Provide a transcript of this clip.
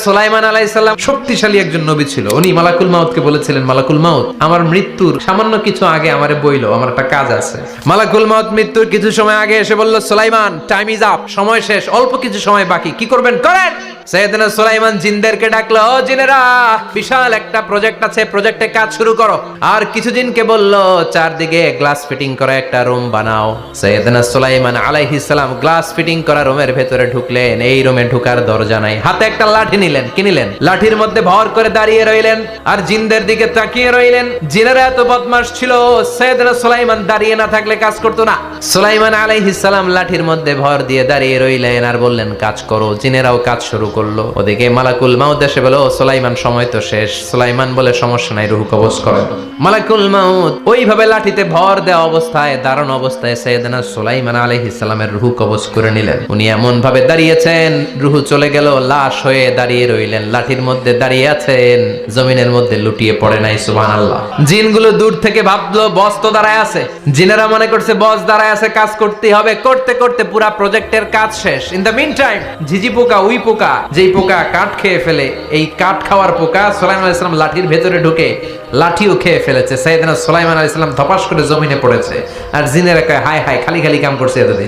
সুলাইমান আলাইহিস সালাম শক্তিশালী একজন নবী ছিল। উনি মালাকুল মাউতকে বলেছিলেন, মালাকুল মাউত, আমার মৃত্যুর সামান্য কিছু আগে আমারে বইলো, আমার একটা কাজ আছে। মালাকুল মাউত মৃত্যুর কিছু সময় আগে এসে বলল, সুলাইমান, টাইম ইজ আপ, সময় শেষ, অল্প কিছু সময় বাকি, কি করবেন করেন। সাইয়েদনা সুলাইমান জিনদেরকে ডাকলো, ও জিনেরা, বিশাল একটা প্রজেক্ট আছে, প্রজেক্টে কাজ শুরু করো। আর কিছু জিনকে বলল, চারদিকে গ্লাস ফিটিং করা একটা রুম বানাও। সাইয়েদনা সুলাইমান আলাইহিস সালাম গ্লাস ফিটিং করা রুমের ভেতরে ঢুকলেন। এই রুমে ঢুকার দরজা নাই, হাতে একটা লাঠি নিলেন। কি নিলেন? লাঠির মধ্যে ভর করে দাঁড়িয়ে রইলেন আর জিনদের দিকে তাকিয়ে রইলেন। জিনেরা এত বদমাশ ছিল, সাইয়েদনা সুলাইমান দাঁড়িয়ে না থাকলে কাজ করতো না। সুলাইমান আলাইহিস সালাম লাঠির মধ্যে ভর দিয়ে দাঁড়িয়ে রইলেন আর বললেন, কাজ করো। জিনেরাও কাজ শুরু করলো। ওদিকে মালাকুল মাউত এসে বলে, ও সুলাইমান, সময় তো শেষ। সুলাইমান বলে, সমস্যা নাই, রূহ কবজ করেন। মালাকুল মাউত ওইভাবে লাঠিতে ভর দেওয়া অবস্থায়, দাঁড়ানো অবস্থায় সাইয়েদনা সুলাইমান আলাইহিস সালামের রূহ কবজ করে নিলেন। উনি এমন ভাবে দাঁড়িয়েছেন, রূহ চলে গেল, লাশ হয়ে দাঁড়িয়ে রইলেন। লাঠির মধ্যে দাঁড়িয়ে আছেন, জমিনের মধ্যে লুটিয়ে পড়ে নাই। সুবহানাল্লাহ। জিনগুলো দূর থেকে ভাবলো বস তো দাঁড়ায় আছে। জিনেরা মনে করছে বস দাঁড়ায় আছে, কাজ করতে হবে। করতে করতে পুরা প্রজেক্টের কাজ শেষ। ইন দ্য মিন টাইম ঝিঝি পোকা, উই পোকা, যেই পোকা কাঠ খেয়ে ফেলে, এই কাঠ খাওয়ার পোকা সুলাইমান আলাইহিস সালাম লাঠির ভেতরে ঢুকে লাঠিও খেয়ে ফেলেছে। সাইয়েদনা সুলাইমান আলাইহিস সালাম ধপাস করে জমিনে পড়েছে। আর জিনেরা কয়, হায় হায়, খালি খালি কাম করছে এতদিন।